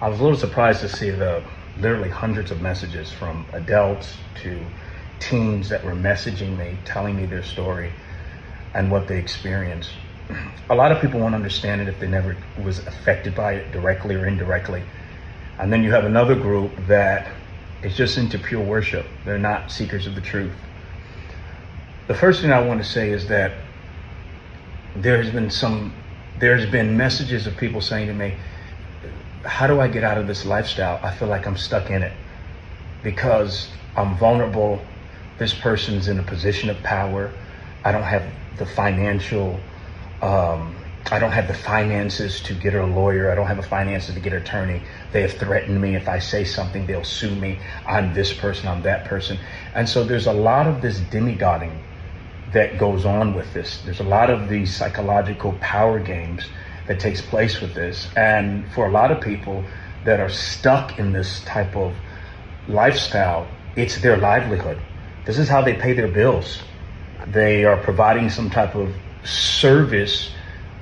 I was a little surprised to see the literally hundreds of messages from adults to teens that were messaging me, telling me their story and what they experienced. A lot of people won't understand it if they never was affected by it directly or indirectly. And then you have another group that is just into pure worship. They're not seekers of the truth. The first thing I want to say is that there's been messages of people saying to me, how do I get out of this lifestyle? I feel like I'm stuck in it because I'm vulnerable. This person's in a position of power. I don't have the I don't have the finances to get a lawyer. I don't have the finances to get an attorney. They have threatened me. If I say something, they'll sue me. I'm this person, I'm that person. And so there's a lot of this demigodding that goes on with this. There's a lot of these psychological power games that takes place with this. And for a lot of people that are stuck in this type of lifestyle, it's their livelihood. This is how they pay their bills. They are providing some type of service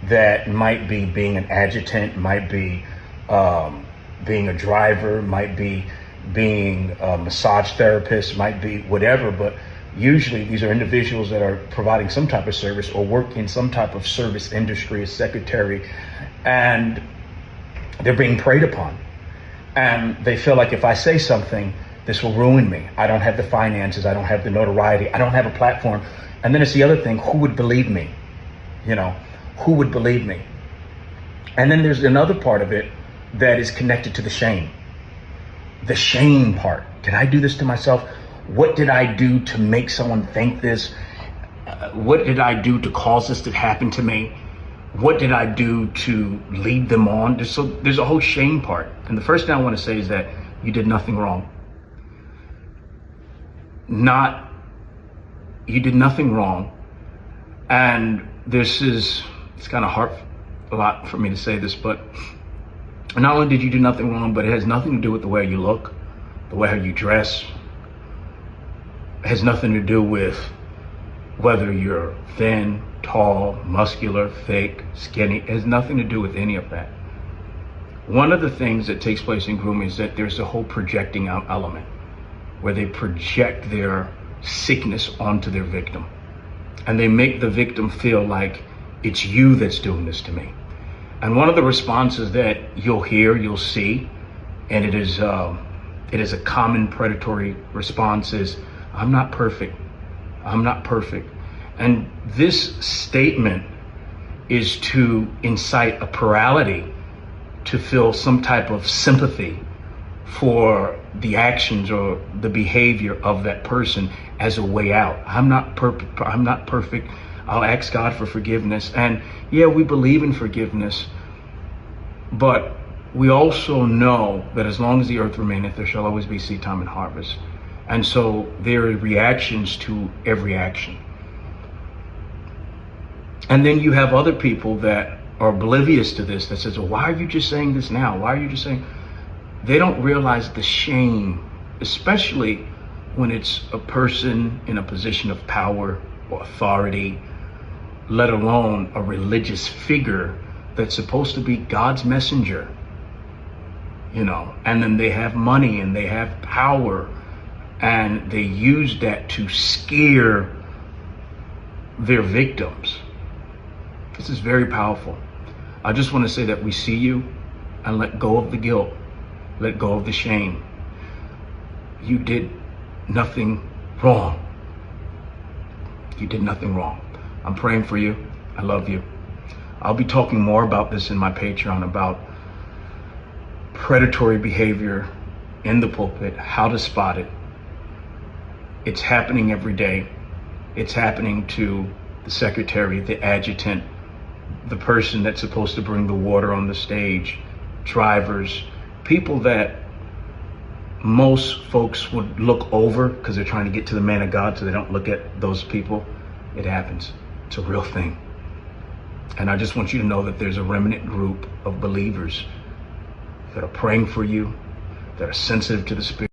that might be being an adjutant, might be being a driver, might be being a massage therapist, might be whatever. But usually these are individuals that are providing some type of service or work in some type of service industry, a secretary, and they're being preyed upon. And they feel like if I say something, this will ruin me. I don't have the finances. I don't have the notoriety. I don't have a platform. And then it's the other thing, who would believe me? Who would believe me? And then there's another part of it that is connected to the shame. The shame part. Did I do this to myself? What did I do to make someone think this? What did I do to cause this to happen to me? What did I do to lead them on? There's a whole shame part. And the first thing I want to say is that you did nothing wrong. You did nothing wrong. And it's kind of hard a lot for me to say this, but not only did you do nothing wrong, but it has nothing to do with the way you look, the way how you dress. It has nothing to do with whether you're thin, tall, muscular, fake, skinny. It has nothing to do with any of that. One of the things that takes place in grooming is that there's a whole projecting out element where they project their sickness onto their victim. And they make the victim feel like it's you that's doing this to me. And one of the responses that you'll see, and it is a common predatory response is, I'm not perfect. I'm not perfect. And this statement is to incite a plurality to feel some type of sympathy for the actions or the behavior of that person as a way out. I'm not perfect. I'll ask God for forgiveness. And yeah, we believe in forgiveness, but we also know that as long as the earth remaineth, there shall always be seed time and harvest. And so there are reactions to every action. And then you have other people that are oblivious to this, that says, well, why are you just saying this now? Why are you just saying? They don't realize the shame, especially when it's a person in a position of power or authority, let alone a religious figure that's supposed to be God's messenger, and then they have money and they have power and they use that to scare their victims. This is very powerful. I just want to say that we see you and let go of the guilt. Let go of the shame. You did nothing wrong. You did nothing wrong. I'm praying for you. I love you. I'll be talking more about this in my Patreon about predatory behavior in the pulpit, how to spot it. It's happening every day. It's happening to the secretary, the adjutant, the person that's supposed to bring the water on the stage, drivers, people that most folks would look over because they're trying to get to the man of God, so they don't look at those people. It happens. It's a real thing. And I just want you to know that there's a remnant group of believers that are praying for you, that are sensitive to the Spirit.